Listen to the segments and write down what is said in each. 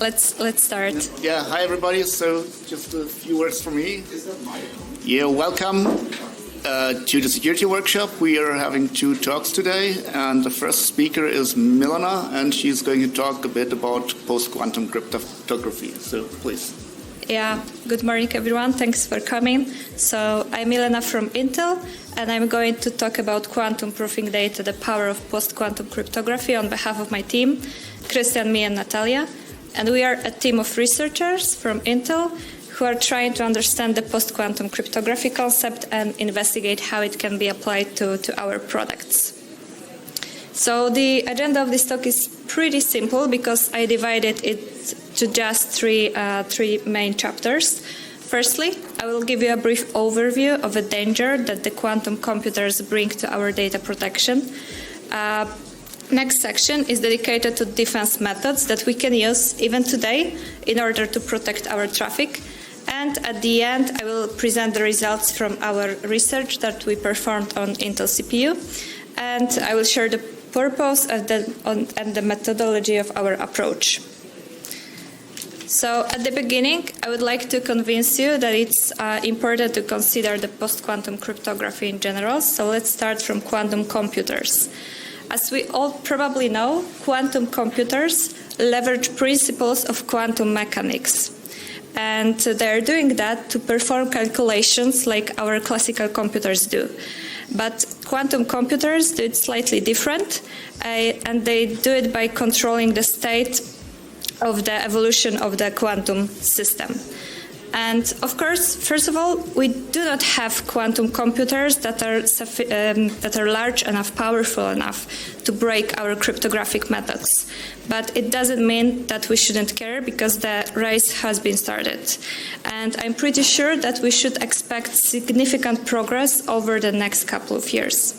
let's start. Yeah, hi everybody. So just a few words from me. Yeah, welcome to the security workshop. We are having two talks today, and the first speaker is Milena, and she's going to talk a bit about post-quantum cryptography. So please. Yeah, good morning everyone. Thanks for coming. So I'm Milena from Intel, and I'm going to talk about quantum proofing data, the power of post-quantum cryptography on behalf of my team, Christian, me, and Natalia. And we are a team of researchers from Intel who are trying to understand the post-quantum cryptography concept and investigate how it can be applied to our products. So the agenda of this talk is pretty simple because I divided it to just three main chapters. Firstly, I will give you a brief overview of the danger that the quantum computers bring to our data protection. Next section is dedicated to defense methods that we can use even today in order to protect our traffic. And at the end, I will present the results from our research that we performed on Intel CPU. And I will share the purpose and the methodology of our approach. So at the beginning, I would like to convince you that it's important to consider the post-quantum cryptography in general. So let's start from quantum computers. As we all probably know, quantum computers leverage principles of quantum mechanics. And they're doing that to perform calculations like our classical computers do. But quantum computers do it slightly different, and they do it by controlling the state of the evolution of the quantum system. And of course, first of all, we do not have quantum computers that are large enough, powerful enough to break our cryptographic methods. But it doesn't mean that we shouldn't care because the race has been started. And I'm pretty sure that we should expect significant progress over the next couple of years.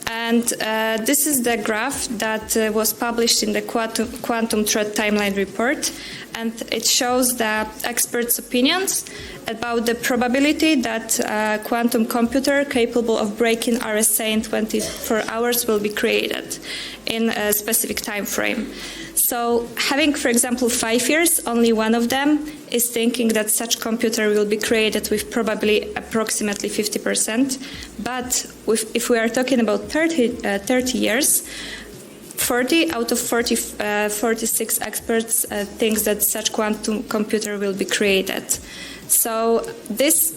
And this is the graph that was published in the Quantum Threat Timeline report. And it shows the experts' opinions about the probability that a quantum computer capable of breaking RSA in 24 hours will be created in a specific time frame. So having, for example, 5 years, only one of them is thinking that such computer will be created with probably approximately 50%. But if we are talking about 30 years, 40 out of 46 experts think that such quantum computer will be created. So this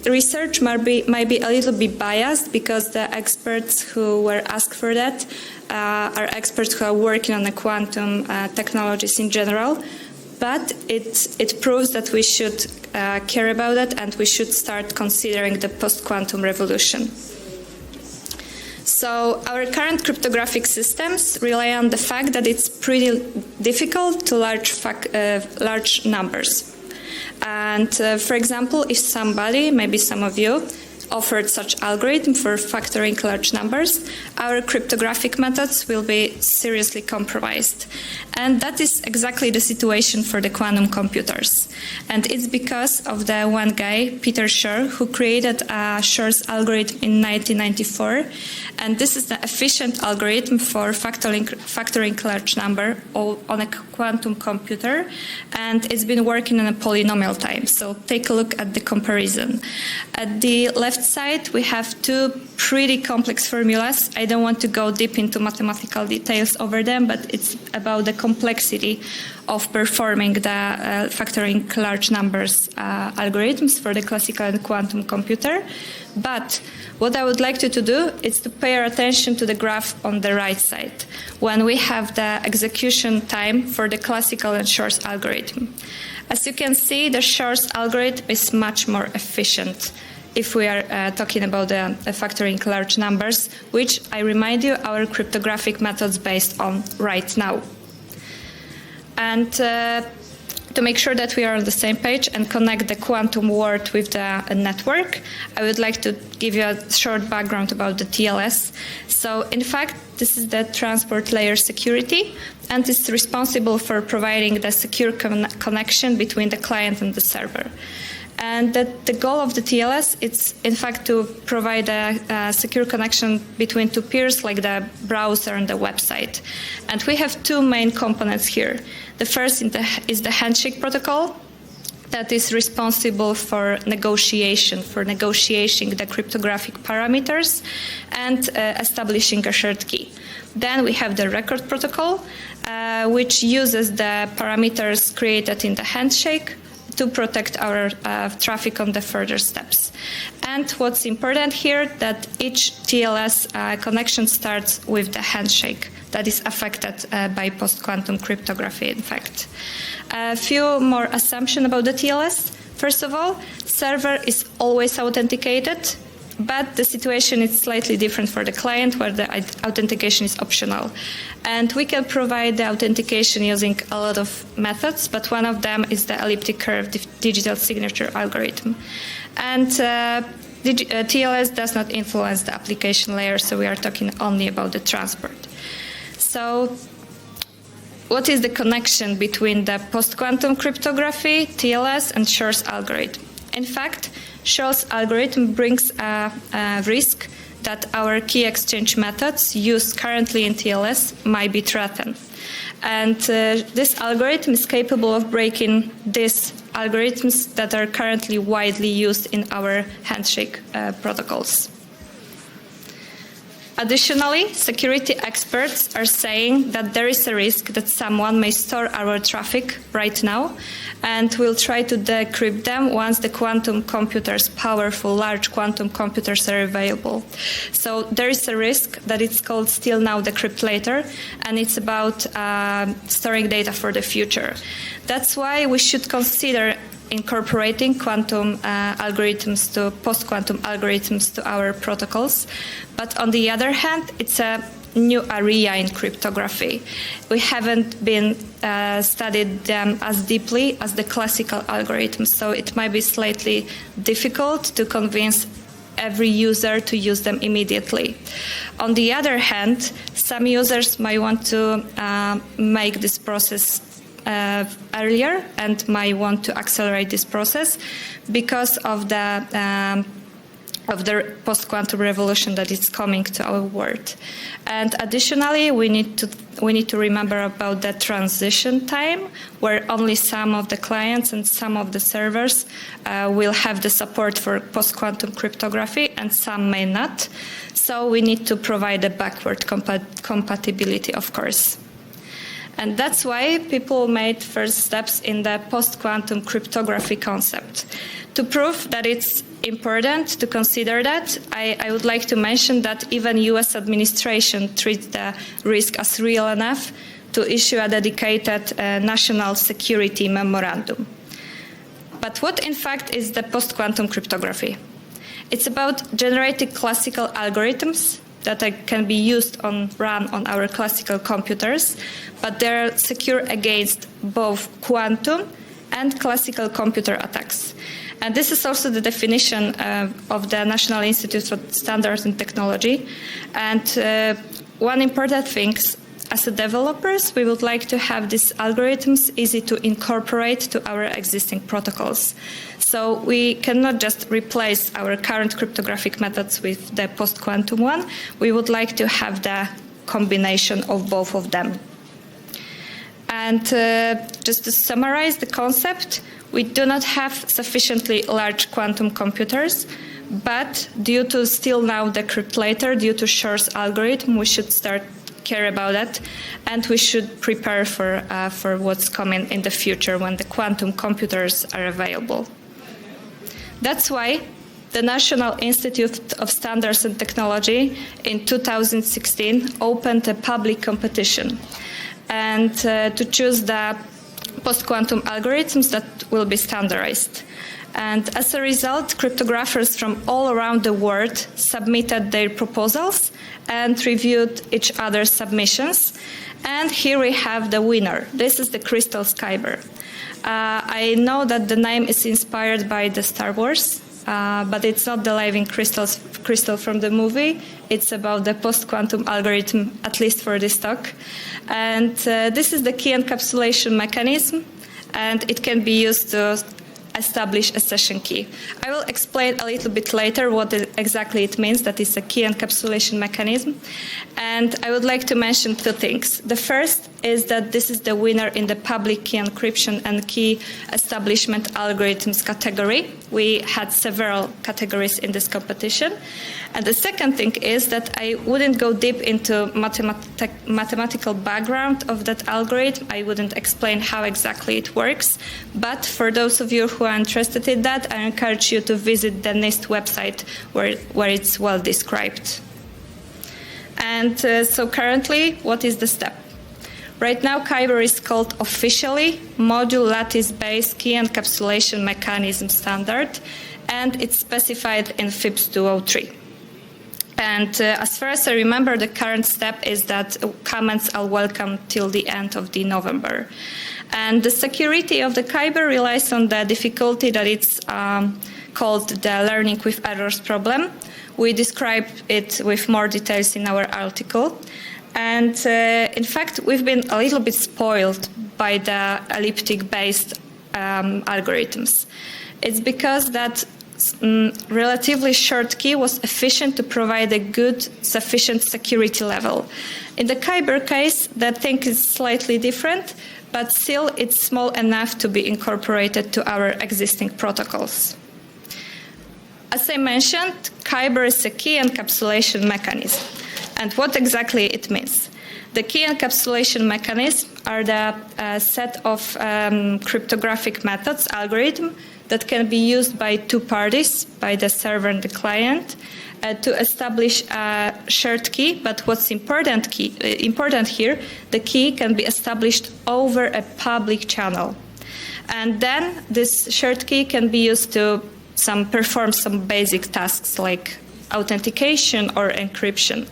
research might be a little bit biased because the experts who were asked for that are experts who are working on the quantum technologies in general. But it proves that we should care about it and we should start considering the post-quantum revolution. So our current cryptographic systems rely on the fact that it's pretty difficult to large numbers. And for example, if somebody, maybe some of you, offered such algorithm for factoring large numbers, our cryptographic methods will be seriously compromised. And that is exactly the situation for the quantum computers. And it's because of the one guy, Peter Shor, who created Shor's algorithm in 1994. And this is the efficient algorithm for factoring large number on a quantum computer. And it's been working on a polynomial time. So take a look at the comparison. At the left side, we have two pretty complex formulas. I don't want to go deep into mathematical details over them, but it's about the complexity of performing the factoring large numbers algorithms for the classical and quantum computer. But what I would like you to do is to pay attention to the graph on the right side, when we have the execution time for the classical and Shor's algorithm. As you can see, the Shor's algorithm is much more efficient if we are talking about the factoring large numbers, which I remind you, our cryptographic methods based on right now. And to make sure that we are on the same page and connect the quantum world with the network, I would like to give you a short background about the TLS. So in fact, this is the transport layer security, and it's responsible for providing the secure connection between the client and the server. And that the goal of the TLS is, in fact, to provide a secure connection between two peers, like the browser and the website. And we have two main components here. The first is the handshake protocol that is responsible for negotiating the cryptographic parameters and establishing a shared key. Then we have the record protocol, which uses the parameters created in the handshake to protect our traffic on the further steps. And what's important here, that each TLS connection starts with the handshake that is affected by post-quantum cryptography, in fact. A few more assumptions about the TLS. First of all, server is always authenticated, but the situation is slightly different for the client, where the authentication is optional. And we can provide the authentication using a lot of methods, but one of them is the elliptic curve digital signature algorithm. And TLS does not influence the application layer, so we are talking only about the transport. So what is the connection between the post-quantum cryptography, TLS, and Shor's algorithm? In fact, Shor's algorithm brings a risk that our key exchange methods used currently in TLS might be threatened. And this algorithm is capable of breaking these algorithms that are currently widely used in our handshake protocols. Additionally, security experts are saying that there is a risk that someone may store our traffic right now and will try to decrypt them once the quantum computers, powerful large quantum computers, are available. So there is a risk that it's called still now decrypt later, and it's about storing data for the future. That's why we should consider incorporating quantum algorithms to post-quantum algorithms to our protocols. But on the other hand, it's a new area in cryptography. We haven't been studied them as deeply as the classical algorithms, so it might be slightly difficult to convince every user to use them immediately. On the other hand, some users might want to make this process earlier and might want to accelerate this process because of the post-quantum revolution that is coming to our world. And additionally, we need to remember about the transition time, where only some of the clients and some of the servers will have the support for post-quantum cryptography and some may not. So we need to provide a backward compatibility, of course. And that's why people made first steps in the post-quantum cryptography concept. To prove that it's important to consider that, I would like to mention that even US administration treats the risk as real enough to issue a dedicated national security memorandum. But what in fact is the post-quantum cryptography? It's about generating classical algorithms that can be run on our classical computers, but they're secure against both quantum and classical computer attacks. And this is also the definition of the National Institute for Standards and Technology. And one important thing, as a developers, we would like to have these algorithms easy to incorporate to our existing protocols. So we cannot just replace our current cryptographic methods with the post-quantum one. We would like to have the combination of both of them. And just to summarize the concept, we do not have sufficiently large quantum computers, but due to still now decrypt later, due to Shor's algorithm, we should start care about that, and we should prepare for what's coming in the future when the quantum computers are available. That's why the National Institute of Standards and Technology in 2016 opened a public competition and to choose the post-quantum algorithms that will be standardized. And as a result, cryptographers from all around the world submitted their proposals and reviewed each other's submissions. And here we have the winner. This is the crystal Kyber. I know that the name is inspired by the Star Wars, but it's not the living crystal from the movie. It's about the post-quantum algorithm, at least for this talk. And this is the key encapsulation mechanism, and it can be used to establish a session key. I will explain a little bit later what exactly it means, that is a key encapsulation mechanism. And I would like to mention two things. The first is that this is the winner in the public key encryption and key establishment algorithms category. We had several categories in this competition. And the second thing is that I wouldn't go deep into mathematical background of that algorithm. I wouldn't explain how exactly it works. But for those of you who are interested in that, I encourage you to visit the NIST website where it's well described. And so currently, what is the step? Right now, Kyber is called officially Module Lattice-Based Key Encapsulation Mechanism Standard, and it's specified in FIPS 203. And as far as I remember, the current step is that comments are welcome till the end of November. And the security of the Kyber relies on the difficulty that it's called the learning with errors problem. We describe it with more details in our article. And in fact, we've been a little bit spoiled by the elliptic-based algorithms. It's because that relatively short key was efficient to provide a good, sufficient security level. In the Kyber case, that thing is slightly different, but still it's small enough to be incorporated to our existing protocols. As I mentioned, Kyber is a key encapsulation mechanism. And what exactly it means? The key encapsulation mechanisms are the set of cryptographic methods, algorithm, that can be used by two parties, by the server and the client, to establish a shared key. But what's important here, the key can be established over a public channel. And then this shared key can be used to perform some basic tasks like authentication or encryption.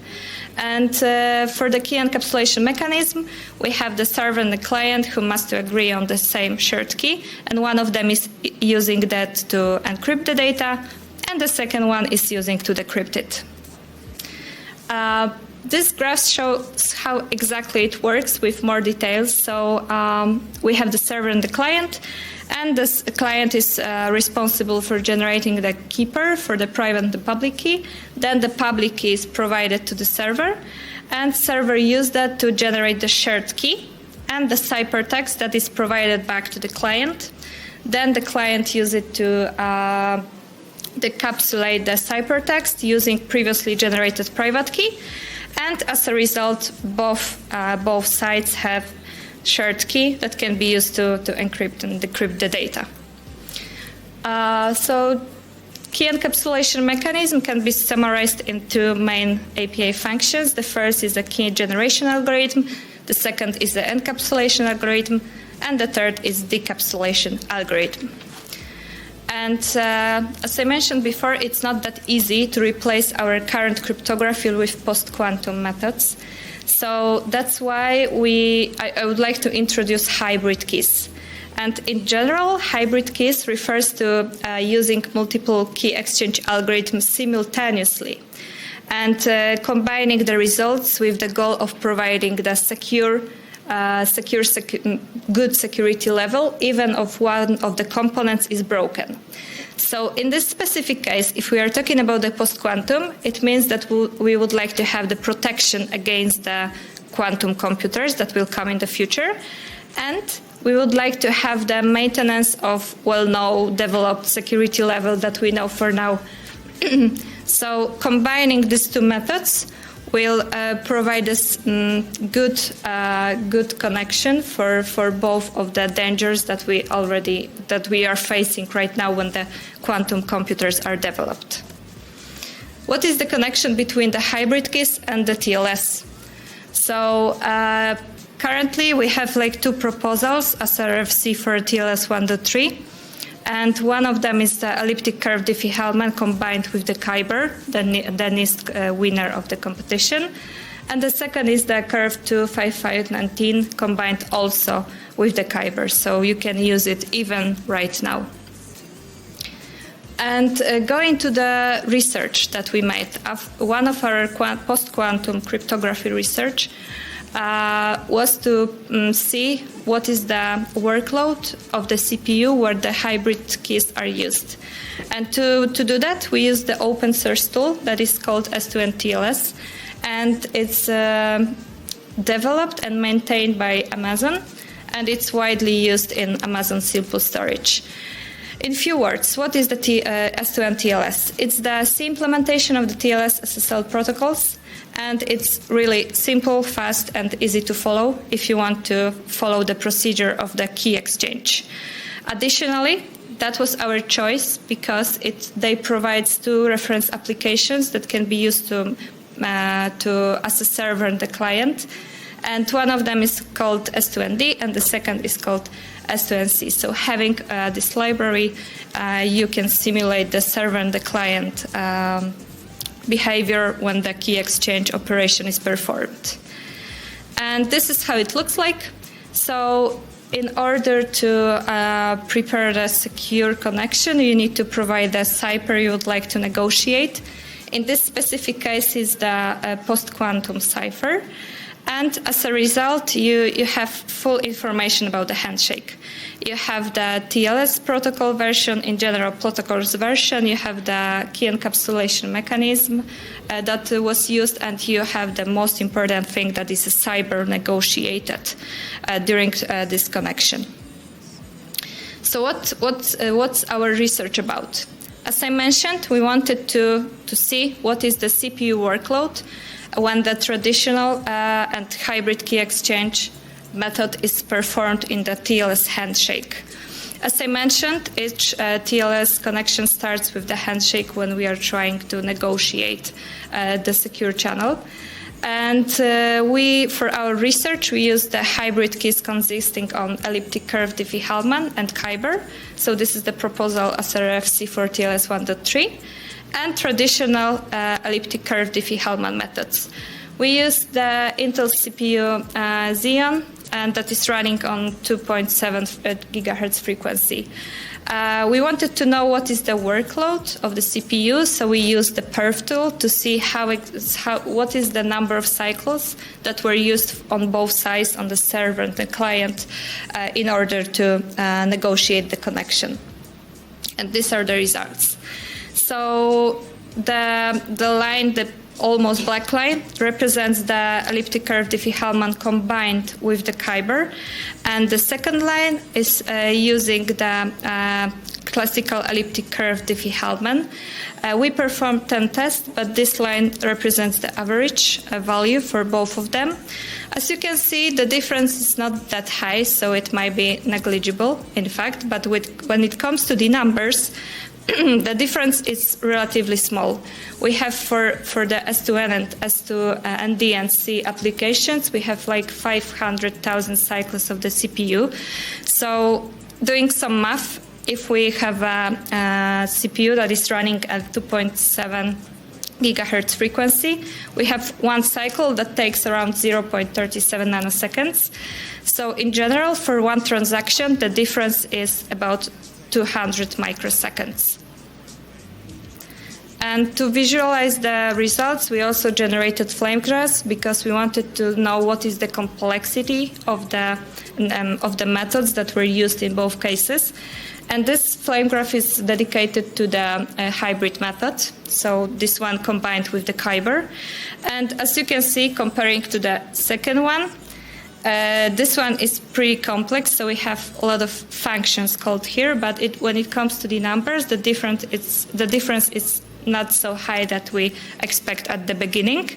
And for the key encapsulation mechanism, we have the server and the client who must agree on the same shared key, and one of them is using that to encrypt the data, and the second one is using to decrypt it. This graph shows how exactly it works with more details. So we have the server and the client, and this client is responsible for generating the key pair for the private and the public key. Then the public key is provided to the server, and server uses that to generate the shared key and the ciphertext that is provided back to the client. Then the client uses it to decapsulate the ciphertext using previously generated private key. And as a result, both sides have shared key that can be used to encrypt and decrypt the data. So key encapsulation mechanism can be summarized in two main API functions. The first is the key generation algorithm, the second is the encapsulation algorithm, and the third is decapsulation algorithm. And as I mentioned before, it's not that easy to replace our current cryptography with post-quantum methods. So that's why I would like to introduce hybrid keys. And in general, hybrid keys refers to using multiple key exchange algorithms simultaneously and combining the results with the goal of providing the good security level, even if one of the components is broken. So in this specific case, if we are talking about the post-quantum, it means that we would like to have the protection against the quantum computers that will come in the future. And we would like to have the maintenance of well-known developed security level that we know for now. So combining these two methods will provide us good connection for both of the dangers that we are facing right now when the quantum computers are developed. What is the connection between the hybrid keys and the TLS? So currently we have two proposals as RFC for TLS 1.3. And one of them is the elliptic curve Diffie-Hellman combined with the Kyber, the NIST winner of the competition. And the second is the curve 25519 combined also with the Kyber. So you can use it even right now. And going to the research that we made, one of our post-quantum cryptography research, was to see what is the workload of the CPU where the hybrid keys are used. And to do that, we use the open source tool that is called S2N-TLS, and it's developed and maintained by Amazon, and it's widely used in Amazon Simple Storage. In few words, what is the S2N-TLS? It's the C implementation of the TLS SSL protocols, and it's really simple, fast, and easy to follow if you want to follow the procedure of the key exchange. Additionally, that was our choice because they provide two reference applications that can be used to as a server and the client. And one of them is called S2ND, and the second is called S2NC. So having this library, you can simulate the server and the client behavior when the key exchange operation is performed. And this is how it looks like. So in order to prepare the secure connection, you need to provide the cipher you would like to negotiate. In this specific case is the post-quantum cipher. And as a result, you have full information about the handshake. You have the TLS protocol version, in general protocols version, you have the key encapsulation mechanism that was used, and you have the most important thing, that is a cyber negotiated during this connection. So what's our research about? As I mentioned, we wanted to see what is the CPU workload when the traditional and hybrid key exchange method is performed in the TLS handshake. As I mentioned, each TLS connection starts with the handshake when we are trying to negotiate the secure channel. And for our research, we use the hybrid keys consisting on elliptic curve Diffie-Hellman and Kyber. So this is the proposal as a RFC for TLS 1.3. And traditional elliptic curve Diffie-Hellman methods. We use the Intel CPU Xeon, and that is running on 2.7 gigahertz frequency. We wanted to know what is the workload of the CPU, so we used the perf tool to see what is the number of cycles that were used on both sides, on the server and the client, in order to negotiate the connection. And these are the results. So the line, the almost black line, represents the elliptic curve Diffie-Hellman combined with the Kyber. And the second line is using the classical elliptic curve Diffie-Hellman. We performed 10 tests, but this line represents the average value for both of them. As you can see, the difference is not that high, so it might be negligible, in fact. But when it comes to the numbers, the difference is relatively small. We have for the S2N and S2ND and C applications, we have like 500,000 cycles of the CPU. So doing some math, if we have a CPU that is running at 2.7 gigahertz frequency, we have one cycle that takes around 0.37 nanoseconds. So in general, for one transaction, the difference is about 200 microseconds. And to visualize the results, we also generated flame graphs because we wanted to know what is the complexity of the methods that were used in both cases. And this flame graph is dedicated to the hybrid method, so this one combined with the Kyber. And as you can see, comparing to the second one, this one is pretty complex, so we have a lot of functions called here, but when it comes to the numbers, the difference is not so high that we expect at the beginning.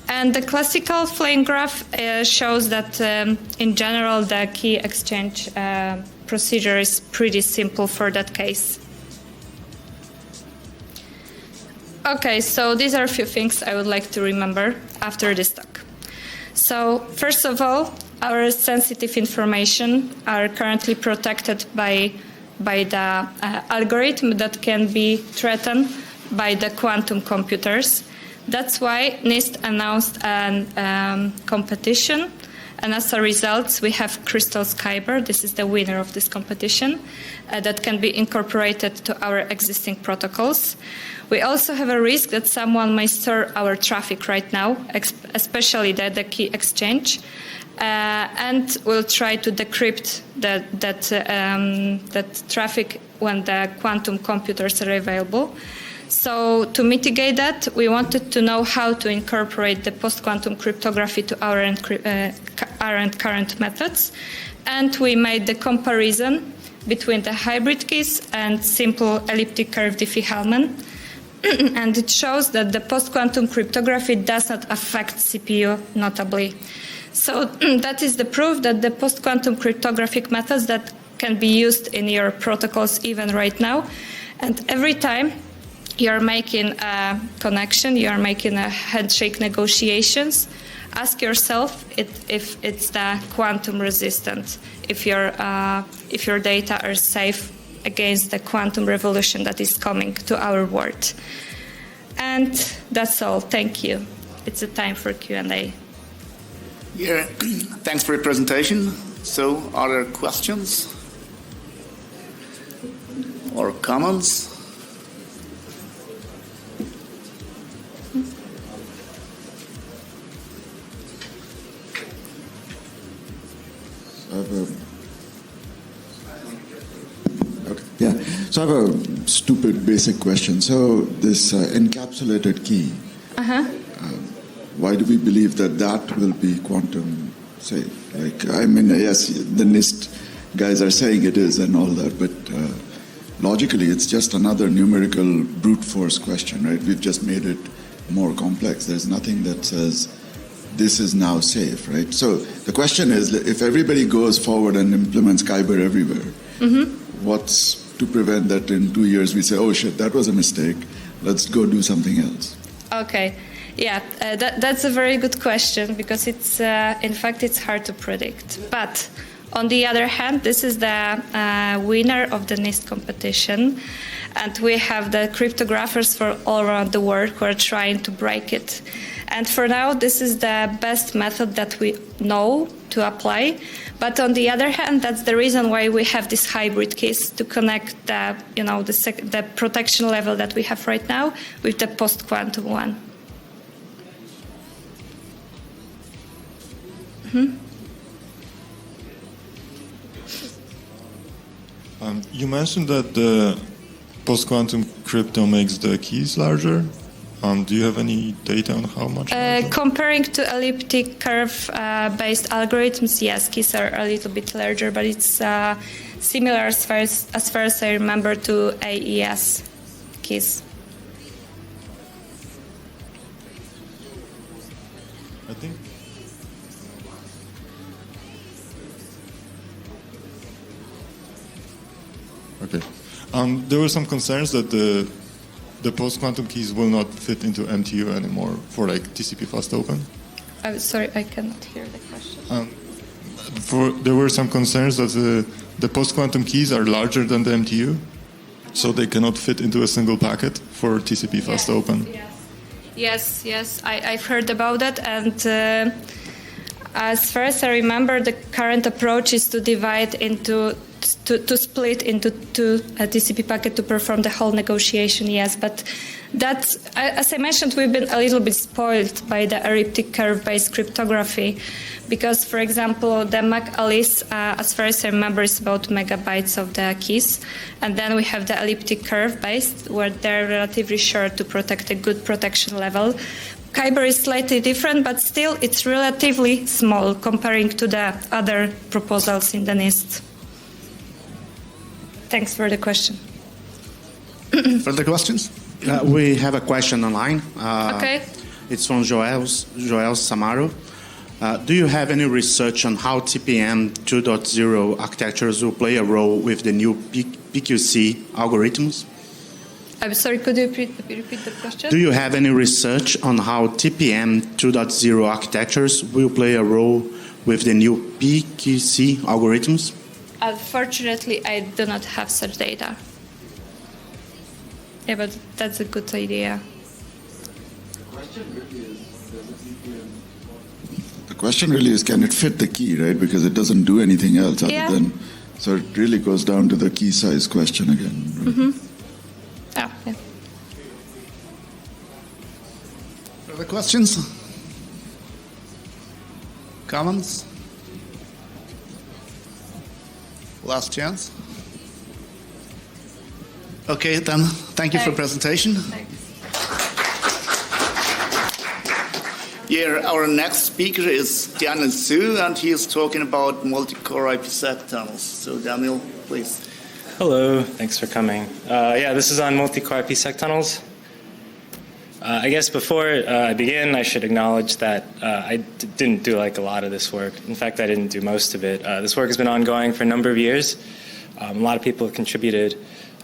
And the classical flame graph shows that in general the key exchange procedure is pretty simple for that case. Okay, so these are a few things I would like to remember after this talk. So first of all, our sensitive information are currently protected by the algorithm that can be threatened by the quantum computers. That's why NIST announced a competition And as a result, we have Crystal's Kyber. This is the winner of this competition that can be incorporated to our existing protocols. We also have a risk that someone may store our traffic right now, especially the key exchange, and will try to decrypt that traffic when the quantum computers are available. So to mitigate that, we wanted to know how to incorporate the post-quantum cryptography to our current methods. And we made the comparison between the hybrid keys and simple elliptic curve Diffie-Hellman. And it shows that the post-quantum cryptography does not affect CPU notably. So that is the proof that the post-quantum cryptographic methods that can be used in your protocols even right now. And every time you're making a connection, you're making a handshake negotiations, ask yourself if it's the quantum resistant, if your data are safe against the quantum revolution that is coming to our world. And that's all. Thank you. It's a time for Q&A. Yeah, thanks for your presentation. So, are there questions or comments? So I have a stupid basic question. So this encapsulated key, why do we believe that will be quantum safe? Like, I mean, yes, the NIST guys are saying it is and all that, but logically it's just another numerical brute force question, right? We've just made it more complex. There's nothing that says this is now safe, right? So the question is, if everybody goes forward and implements Kyber everywhere, what's to prevent that in 2 years we say, oh shit, that was a mistake, let's go do something else? Okay, yeah, that's a very good question, because it's, in fact, it's hard to predict. But on the other hand, this is the winner of the NIST competition, and we have the cryptographers for all around the world who are trying to break it. And for now, this is the best method that we know to apply. But on the other hand, that's the reason why we have this hybrid keys to connect the, the protection level that we have right now with the post-quantum one. You mentioned that the post-quantum crypto makes the keys larger. Do you have any data on how much? Comparing to elliptic curve-based algorithms, yes, keys are a little bit larger, but it's similar as far as I remember to AES keys. I think. Okay. There were some concerns that the post-quantum keys will not fit into MTU anymore for like TCP fast open. I'm sorry, I cannot hear the question. There were some concerns that the post-quantum keys are larger than the MTU, so they cannot fit into a single packet for TCP fast open. Yes, I've heard about that, and as far as I remember, the current approach is to divide into to split into two TCP packet to perform the whole negotiation, yes. But that's, as I mentioned, we've been a little bit spoiled by the elliptic curve-based cryptography because, for example, the MAC Alice, as far as I remember, is about megabytes of the keys. And then we have the elliptic curve-based, where they're relatively short to protect a good protection level. Kyber is slightly different, but still it's relatively small comparing to the other proposals in the NIST. Thanks for the question. Further questions? We have a question online. Okay. It's from Joel Samaro. Do you have any research on how TPM 2.0 architectures will play a role with the new PQC algorithms? I'm sorry, could you repeat the question? Do you have any research on how TPM 2.0 architectures will play a role with the new PQC algorithms? Unfortunately, I do not have such data. Yeah, but that's a good idea. The question really is, can it fit the key, right? Because it doesn't do anything else other Yeah. than, so it really goes down to the key size question again. Right? Yeah. Further questions? Comments? Last chance. Okay, then thank you for presentation. Yeah, our next speaker is Daniel Su, and he is talking about multi-core IPsec tunnels. So Daniel, please. Hello, thanks for coming. This is on multi-core IPsec tunnels. I guess before I begin, I should acknowledge that I didn't do like a lot of this work. In fact, I didn't do most of it. This work has been ongoing for a number of years. A lot of people have contributed.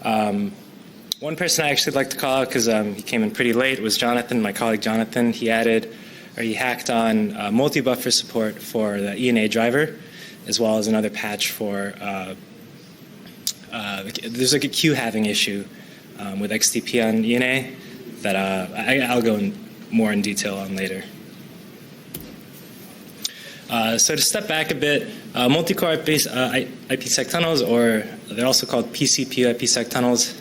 One person I actually like to call out because he came in pretty late was Jonathan, my colleague Jonathan. He hacked on multi-buffer support for the ENA driver, as well as another patch for, there's like a queue having issue with XTP on ENA that I'll go more in detail on later. So to step back a bit, multi-core IPsec tunnels, or they're also called PCPU IPsec tunnels.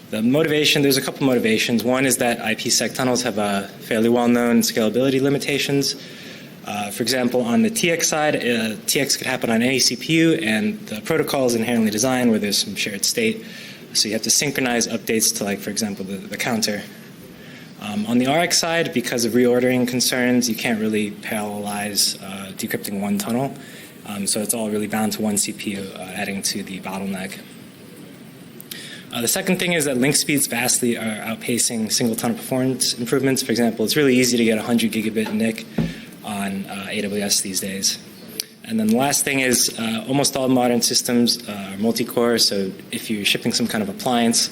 The motivation, there's a couple motivations. One is that IPsec tunnels have fairly well-known scalability limitations. For example, on the TX side, TX could happen on any CPU, and the protocol is inherently designed where there's some shared state. So you have to synchronize updates to, like, for example, the counter. On the RX side, because of reordering concerns, you can't really parallelize decrypting one tunnel. So it's all really bound to one CPU, adding to the bottleneck. The second thing is that link speeds vastly are outpacing single tunnel performance improvements. For example, it's really easy to get 100 gigabit NIC on AWS these days. And then the last thing is almost all modern systems are multi-core, so if you're shipping some kind of appliance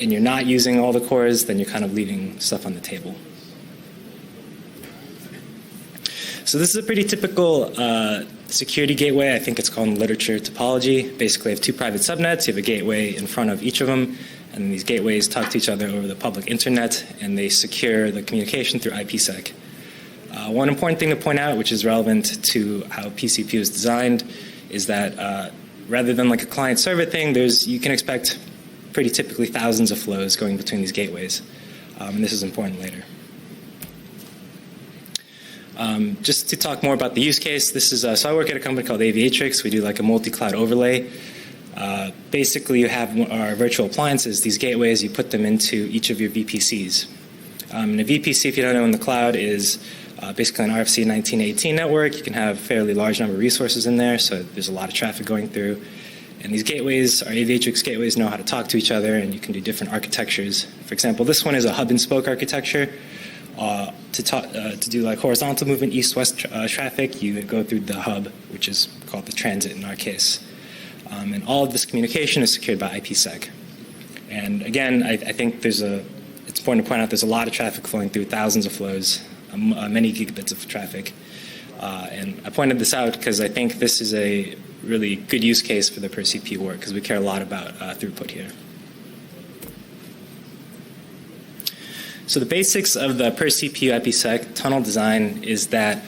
and you're not using all the cores, then you're kind of leaving stuff on the table. So this is a pretty typical security gateway. I think it's called in literature topology. Basically, you have two private subnets. You have a gateway in front of each of them, and these gateways talk to each other over the public internet, and they secure the communication through IPsec. One important thing to point out, which is relevant to how PCPU is designed, is that rather than like a client-server thing, you can expect pretty typically thousands of flows going between these gateways. And this is important later. Just to talk more about the use case, this is so I work at a company called Aviatrix. We do like a multi-cloud overlay. Basically, you have our virtual appliances, these gateways. You put them into each of your VPCs. And a VPC, if you don't know, in the cloud is basically an RFC 1918 network. You can have a fairly large number of resources in there, so there's a lot of traffic going through. And these gateways, our Aviatrix gateways, know how to talk to each other, and you can do different architectures. For example, this one is a hub and spoke architecture. To do like horizontal movement, east-west traffic, you go through the hub, which is called the transit in our case. And all of this communication is secured by IPsec. And again, I think it's important to point out there's a lot of traffic flowing through, thousands of flows, many gigabits of traffic. And I pointed this out because I think this is a really good use case for the per CPU work, because we care a lot about throughput here. So the basics of the per CPU IPsec tunnel design is that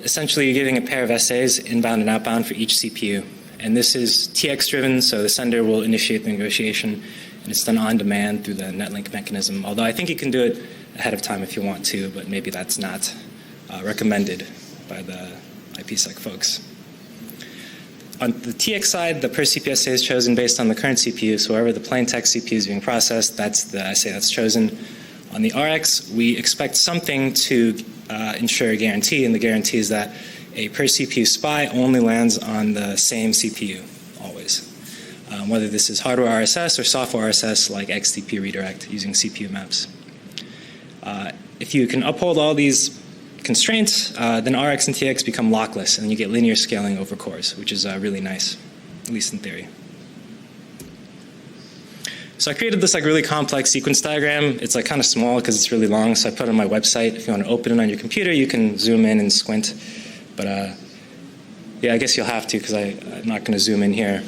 essentially you're giving a pair of essays, inbound and outbound, for each CPU. And this is TX driven, so the sender will initiate the negotiation, and it's done on demand through the netlink mechanism. Although I think you can do it ahead of time if you want to, but maybe that's not recommended by the IPsec folks. On the TX side, the per CPU essay is chosen based on the current CPU, so wherever the plain text CPU is being processed, that's the essay that's chosen. On the RX, we expect something to ensure a guarantee, and the guarantee is that a per CPU SPI only lands on the same CPU, always. Whether this is hardware RSS or software RSS like XTP redirect using CPU maps. If you can uphold all these constraints, then RX and TX become lockless, and you get linear scaling over cores, which is really nice, at least in theory. So I created this like really complex sequence diagram. It's like kind of small because it's really long, so I put it on my website. If you want to open it on your computer, you can zoom in and squint. But yeah, I guess you'll have to because I'm not going to zoom in here.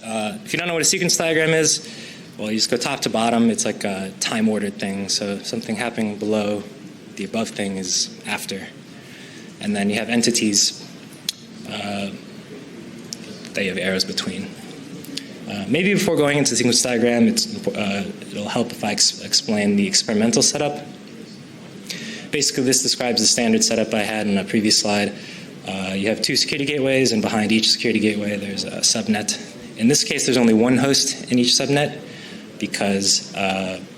If you don't know what a sequence diagram is, well, you just go top to bottom. It's like a time-ordered thing, so something happening below the above thing is after. and then you have entities that you have arrows between. Maybe before going into the sequence diagram, it'll help if I explain the experimental setup. Basically, this describes the standard setup I had in a previous slide. You have 2 security gateways, and behind each security gateway, there's a subnet. In this case, there's only one host in each subnet because,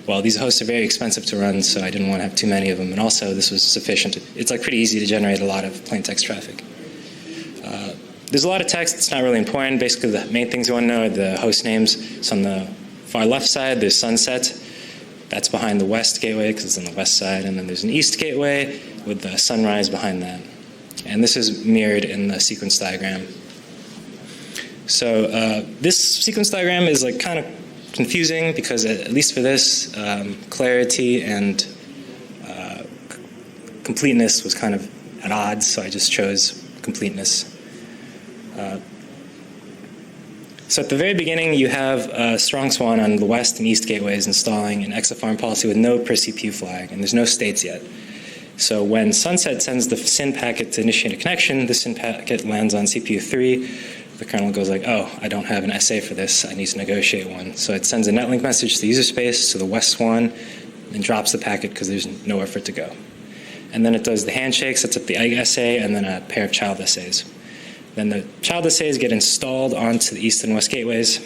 well, these hosts are very expensive to run, so I didn't want to have too many of them. And also, this was sufficient. It's like pretty easy to generate a lot of plain text traffic. There's a lot of text. It's not really important. Basically, the main things you want to know are the host names. So on the far left side, there's Sunset. That's behind the west gateway because it's on the west side. And then there's an east gateway with the sunrise behind that. And this is mirrored in the sequence diagram. So this sequence diagram is like kind of confusing because at least for this, clarity and completeness was kind of at odds. So I just chose completeness. So at the very beginning, you have Strong Swan on the west and east gateways installing an XFRM policy with no per CPU flag, and there's no states yet. So when Sunset sends the SYN packet to initiate a connection, the SYN packet lands on CPU 3. The kernel goes like, oh, I don't have an SA for this. I need to negotiate one. So it sends a netlink message to the user space, to the west swan, and drops the packet because there's nowhere for it to go. And then it does the handshake, sets up the egg SA, and then a pair of child SAs. Then the child SAs get installed onto the east and west gateways.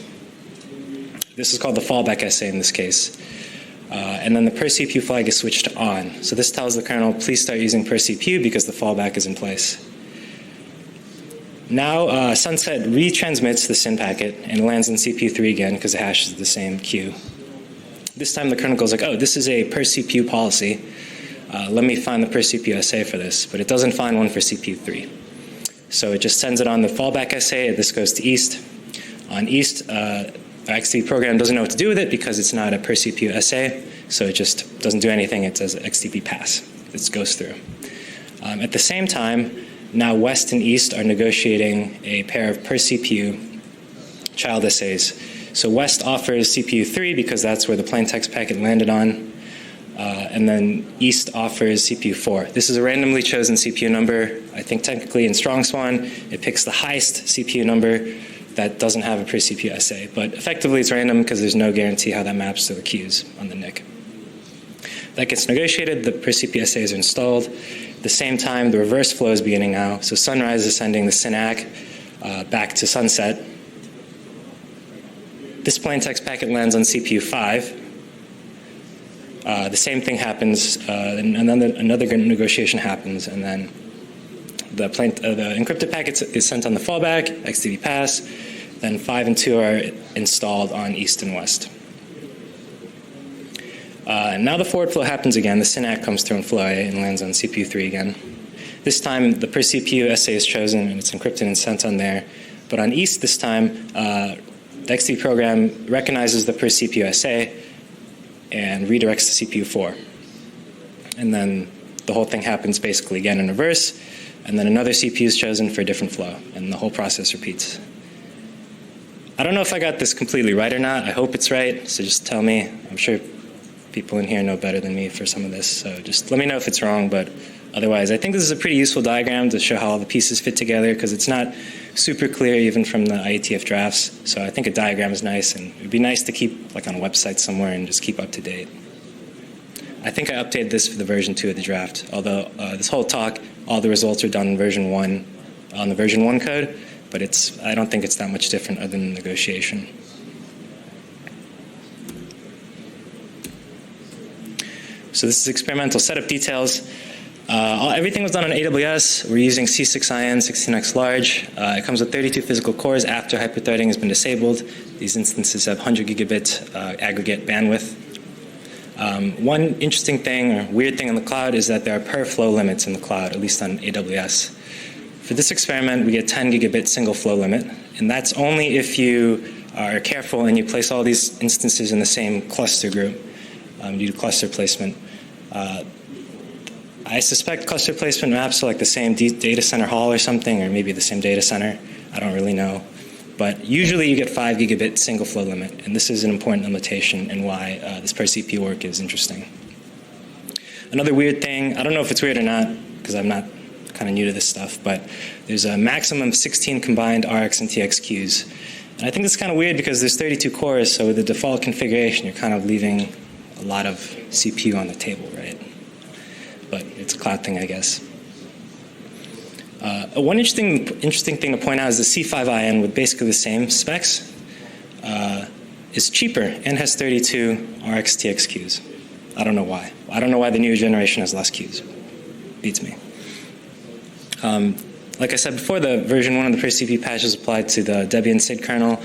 This is called the fallback SA in this case. And then the per CPU flag is switched to on. So this tells the kernel, please start using per CPU because the fallback is in place. Now Sunset retransmits the SYN packet and lands in CPU 3 again because it hashes the same queue. This time the kernel goes like, oh, this is a per CPU policy. Let me find the per CPU SA for this. But it doesn't find one for CPU 3. So it just sends it on the fallback SA. This goes to east. On east, our XTP program doesn't know what to do with it because it's not a per CPU SA. So it just doesn't do anything. It says XTP pass. It goes through. At the same time, now west and east are negotiating a pair of per CPU child SAs. So west offers CPU 3 because that's where the plain text packet landed on. And then east offers CPU 4. This is a randomly chosen CPU number. I think technically in Strong Swan, it picks the highest CPU number that doesn't have a per CPU SA. But effectively, it's random because there's no guarantee how that maps to the queues on the NIC. That gets negotiated. The per CPU SAs are installed. At the same time, the reverse flow is beginning now. So Sunrise is sending the SYN-ACK back to Sunset. This plain text packet lands on CPU 5. The same thing happens, and another negotiation happens, and then the encrypted packet is sent on the fallback, XTP pass, then 5 and 2 are installed on east and west. Now the forward flow happens again. The SYN-ACK comes through in flow A and lands on CPU 3 again. This time the per CPU SA is chosen and it's encrypted and sent on there. But on east this time, the XTP program recognizes the per CPU SA and redirects to CPU 4. And then the whole thing happens basically again in reverse, and then another CPU is chosen for a different flow, and the whole process repeats. I don't know if I got this completely right or not. I hope it's right, so just tell me. I'm sure people in here know better than me for some of this, so just let me know if it's wrong, but otherwise, I think this is a pretty useful diagram to show how all the pieces fit together, because it's not super clear even from the IETF drafts. So I think a diagram is nice, and it would be nice to keep like on a website somewhere and just keep up to date. I think I updated this for the version 2 of the draft, although this whole talk, all the results are done in version 1, on the version 1 code, but I don't think it's that much different other than negotiation. So this is experimental setup details. Everything was done on AWS. We're using C6IN 16x large. It comes with 32 physical cores after hyperthreading has been disabled. These instances have 100 gigabit aggregate bandwidth. One interesting thing or weird thing in the cloud is that there are per flow limits in the cloud, at least on AWS. For this experiment, we get 10 gigabit single flow limit, and that's only if you are careful and you place all these instances in the same cluster group. You do cluster placement. I suspect cluster placement maps to like the same data center hall or something, or maybe the same data center. I don't really know. But usually you get 5 gigabit single flow limit, and this is an important limitation and why this per CPU work is interesting. Another weird thing, I don't know if it's weird or not, because I'm not kind kind of new to this stuff, but there's a maximum of 16 combined RX and TX queues. And I think it's kind of weird because there's 32 cores, so with the default configuration, you're kind of leaving a lot of CPU on the table, right? But it's a cloud thing, I guess. One interesting thing to point out is the C5IN with basically the same specs is cheaper and has 32 RX TX queues. I don't know why. I don't know why the newer generation has less queues. Beats me. Like I said before, the version 1 of the per-CPU patch is applied to the Debian SID kernel.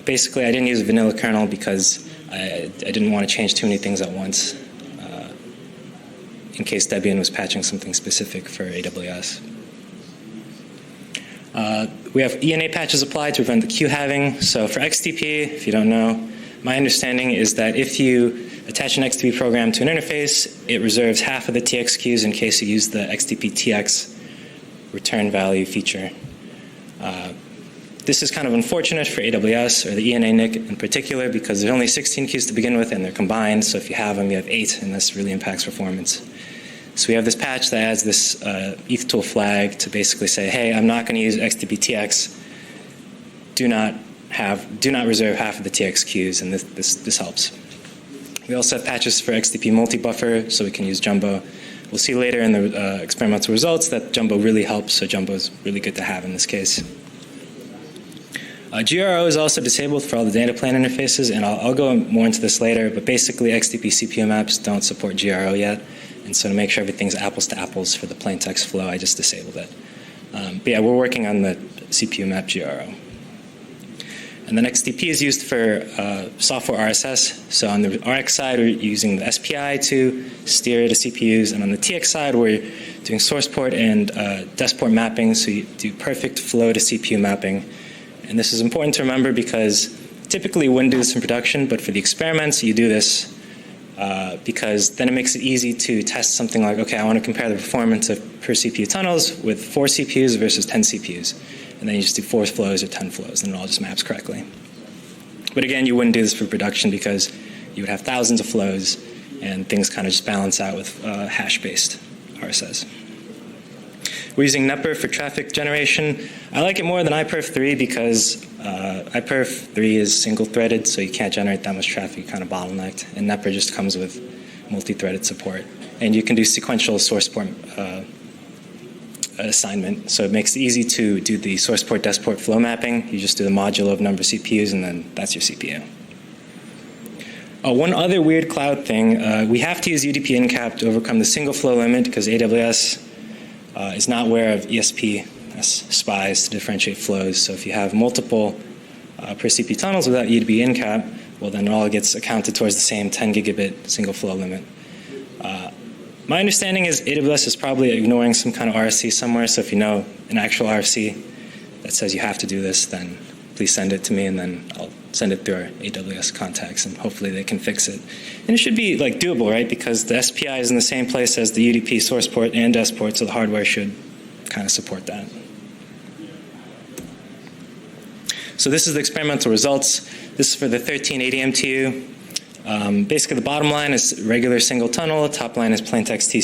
Basically, I didn't use a vanilla kernel because I didn't want to change too many things at once in case Debian was patching something specific for AWS. We have ENA patches applied to prevent the queue halving. So for XTP, if you don't know, my understanding is that if you attach an XTP program to an interface, it reserves half of the TX queues in case you use the XTP TX return value feature. This is kind of unfortunate for AWS or the ENA NIC in particular because there's only 16 queues to begin with and they're combined. So if you have them, you have 8, and this really impacts performance. So we have this patch that adds this ethtool flag to basically say, hey, I'm not going to use XTP TX. Do not reserve half of the TX queues, and this helps. We also have patches for XTP multi-buffer, so we can use Jumbo. We'll see later in the experimental results that Jumbo really helps, so Jumbo is really good to have in this case. GRO is also disabled for all the data plane interfaces, and I'll go more into this later, but basically XTP CPU maps don't support GRO yet, and so to make sure everything's apples to apples for the plain text flow, I just disabled it. But yeah, we're working on the CPU map GRO. And then XTP is used for software RSS. So on the RX side, we're using the SPI to steer the CPUs. And on the TX side, we're doing source port and desk port mapping. So you do perfect flow to CPU mapping. And this is important to remember because typically you wouldn't do this in production, but for the experiments, you do this because then it makes it easy to test something like, okay, I want to compare the performance of per CPU tunnels with 4 CPUs versus 10 CPUs. And then you just do 4 flows or 10 flows, and it all just maps correctly. But again, you wouldn't do this for production because you would have thousands of flows, and things kind of just balance out with hash-based RSS. We're using Netdev for traffic generation. I like it more than iperf3 because iperf3 is single-threaded, so you can't generate that much traffic, you're kind of bottlenecked. And Netdev just comes with multi-threaded support. And you can do sequential source port assignment, so it makes it easy to do the source port desk port flow mapping. You just do the modulo of number of CPUs, and then that's your CPU. One other weird cloud thing, we have to use UDP incap to overcome the single flow limit because AWS is not aware of ESP spies to differentiate flows. So if you have multiple per CPU tunnels without UDP incap, well then it all gets accounted towards the same 10 gigabit single flow limit. My understanding is AWS is probably ignoring some kind of RFC somewhere, so if you know an actual RFC that says you have to do this, then please send it to me, and then I'll send it through our AWS contacts, and hopefully they can fix it. And it should be like doable, right? Because the SPI is in the same place as the UDP source port and desk port, so the hardware should kind of support that. So this is the experimental results. This is for the 1380 MTU. Basically, the bottom line is regular single tunnel, the top line is plaintext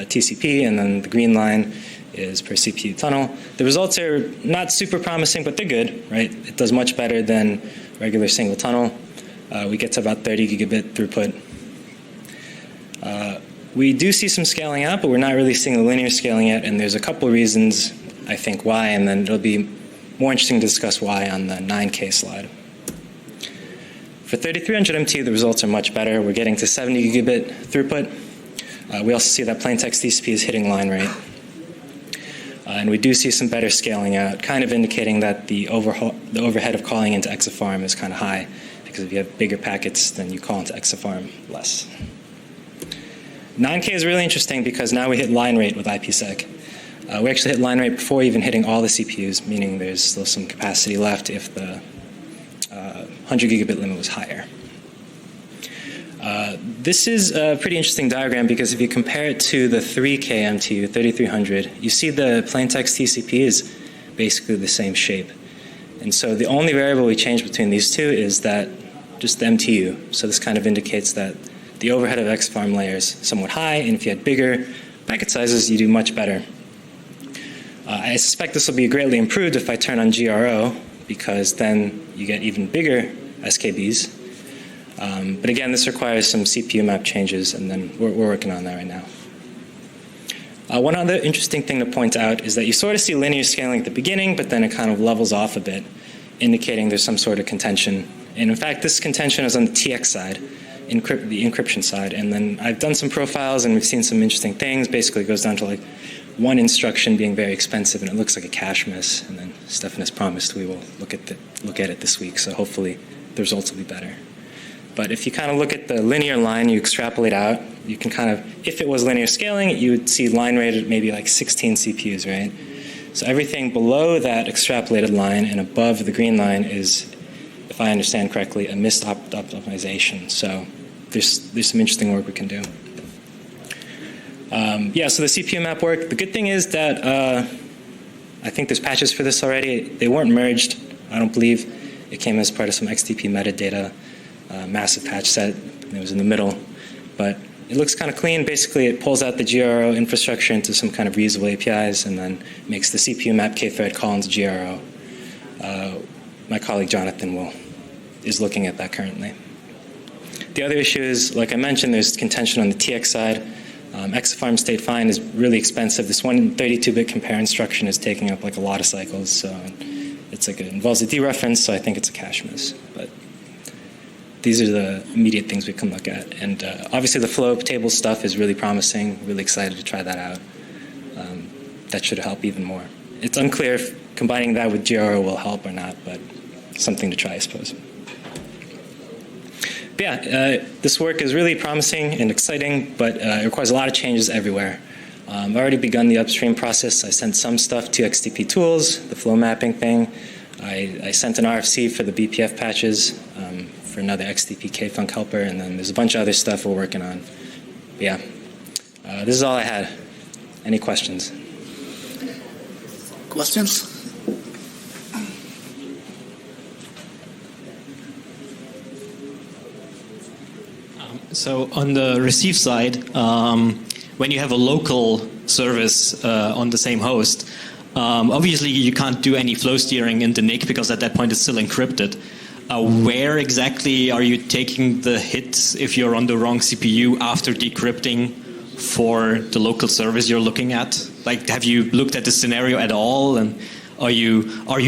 TCP, and then the green line is per CPU tunnel. The results are not super promising, but they're good, right? It does much better than regular single tunnel. We get to about 30 gigabit throughput. We do see some scaling out, but we're not really seeing the linear scaling yet, and there's a couple reasons, I think, why, and then it'll be more interesting to discuss why on the 9K slide. For 3300 MTU, the results are much better. We're getting to 70 gigabit throughput. We also see that plaintext TCP is hitting line rate. And we do see some better scaling out, kind of indicating that the overhead of calling into exafarm is kind of high, because if you have bigger packets, then you call into exafarm less. 9K is really interesting because now we hit line rate with IPsec. We actually hit line rate before even hitting all the CPUs, meaning there's still some capacity left if the 100 gigabit limit was higher. This is a pretty interesting diagram because if you compare it to the 3K MTU, 3300, you see the plaintext TCP is basically the same shape. And so the only variable we change between these two is that just the MTU. So this kind of indicates that the overhead of XFarm layer is somewhat high, and if you had bigger packet sizes, you do much better. I suspect this will be greatly improved if I turn on GRO, because then you get even bigger SKBs. But again, this requires some CPU map changes, and then we're working on that right now. One other interesting thing to point out is that you sort of see linear scaling at the beginning, but then it kind of levels off a bit, indicating there's some sort of contention. And in fact, this contention is on the TX side, the encryption side. And then I've done some profiles, and we've seen some interesting things. Basically, it goes down to like one instruction being very expensive, and it looks like a cache miss. And then Stefan has promised we will look at it this week, so hopefully the results will be better. But if you kind of look at the linear line, you extrapolate out, you can kind of, if it was linear scaling, you would see line rate at maybe like 16 CPUs, right? So everything below that extrapolated line and above the green line is, if I understand correctly, a missed optimization. So there's some interesting work we can do. Yeah, so the CPU map work. The good thing is that I think there's patches for this already. They weren't merged, I don't believe. It came as part of some XTP metadata. Massive patch set. It was in the middle, but it looks kind of clean. Basically, it pulls out the GRO infrastructure into some kind of reusable APIs, and then makes the CPU map k-thread call into GRO. My colleague Jonathan is looking at that currently. The other issue is, like I mentioned, there's contention on the TX side. Exafarm state find is really expensive. This one 32-bit compare instruction is taking up like a lot of cycles, so it's like it involves a dereference, so I think it's a cache miss. But these are the immediate things we can look at. And obviously the flow table stuff is really promising. Really excited to try that out. That should help even more. It's unclear if combining that with GRO will help or not, but something to try, I suppose. But yeah, this work is really promising and exciting, but it requires a lot of changes everywhere. I've already begun the upstream process. I sent some stuff to XTP tools, the flow mapping thing. I sent an RFC for the BPF patches, for another XTP K-Funk helper, and then there's a bunch of other stuff we're working on. But yeah, this is all I had. Any questions? Questions? So on the receive side, when you have a local service on the same host, obviously you can't do any flow steering in the NIC because at that point it's still encrypted. Where exactly are you taking the hits if you're on the wrong CPU after decrypting for the local service you're looking at? Like, have you looked at the scenario at all? And are you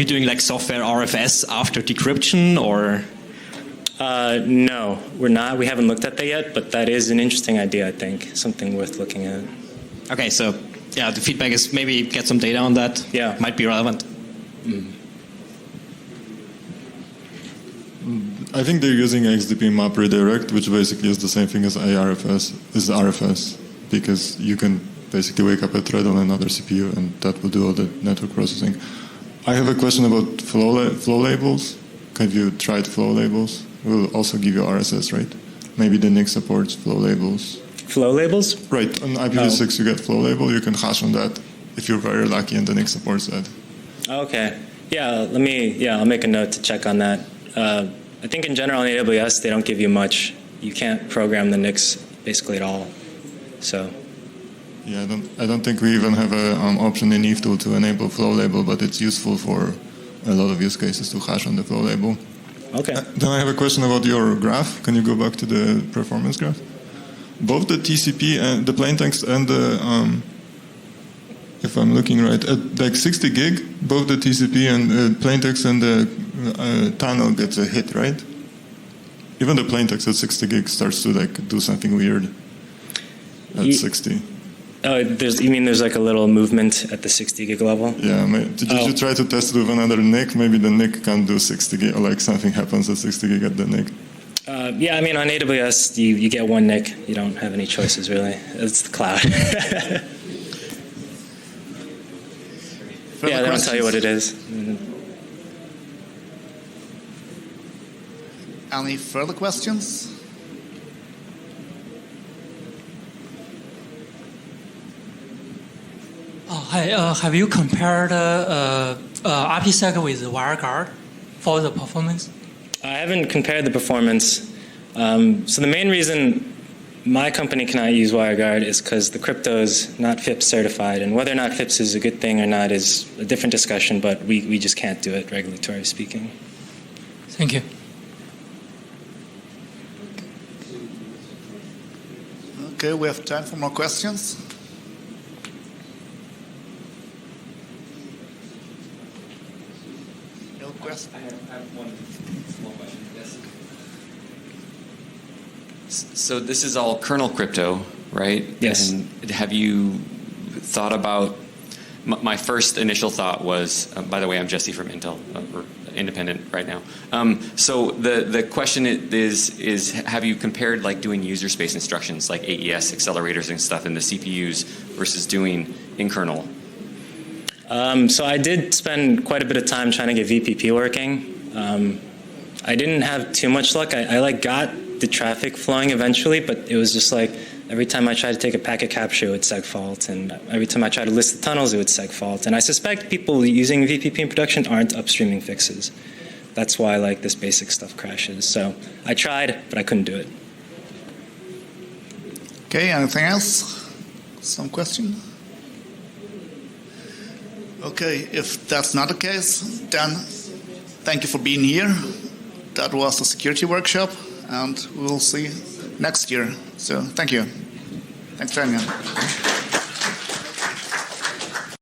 doing like software RFS after decryption, or? No, we're not. We haven't looked at that yet, but that is an interesting idea, I think. Something worth looking at. Okay, so yeah, the feedback is maybe get some data on that. Yeah. Might be relevant. I think they're using XDP map redirect, which basically is the same thing as RFS, because you can basically wake up a thread on another CPU, and that will do all the network processing. I have a question about flow labels. Have you tried flow labels? We'll also give you RSS, right? Maybe the NIC supports flow labels. Flow labels? Right. On IPv6 you get flow label. You can hash on that if you're very lucky, and the NIC supports that. Okay. Yeah. I'll make a note to check on that. I think in general in AWS they don't give you much. You can't program the NICs basically at all. So. Yeah, I don't think we even have an option in EVE to enable flow label, but it's useful for a lot of use cases to hash on the flow label. Okay. Then I have a question about your graph. Can you go back to the performance graph? Both the TCP and the plaintext and the, if I'm looking right, at like 60 gig, both the TCP and plaintext and the tunnel gets a hit, right? Even the plaintext at 60 gig starts to like do something weird at 60. Oh, you mean there's like a little movement at the 60 gig level? Yeah. Did you try to test it with another NIC? Maybe the NIC can't do 60 gig, or like something happens at 60 gig at the NIC. Yeah, I mean on AWS you get one NIC. You don't have any choices really. It's the cloud. Yeah, they don't tell you what it is. Any further questions? Hi. Have you compared IPsec with WireGuard for the performance? I haven't compared the performance. So the main reason my company cannot use WireGuard is because the crypto is not FIPS certified, and whether or not FIPS is a good thing or not is a different discussion, but we just can't do it, regulatory speaking. Thank you. Okay, we have time for more questions. No question? I have one small question. Yes. So this is all kernel crypto, right? Yes. And have you thought about? My first initial thought was, by the way, I'm Jesse from Intel. We're independent right now. So the question is, have you compared like doing user space instructions like AES accelerators and stuff in the CPUs versus doing in kernel? So I did spend quite a bit of time trying to get VPP working. I didn't have too much luck. I got the traffic flowing eventually, but it was just like every time I tried to take a packet capture, it would segfault, and every time I tried to list the tunnels, it would segfault. And I suspect people using VPP in production aren't upstreaming fixes. That's why like this basic stuff crashes. So I tried, but I couldn't do it. Okay, anything else? Some question? Okay, if that's not the case, then thank you for being here. That was the security workshop, and we will see you next year. So thank you. Thanks for joining us.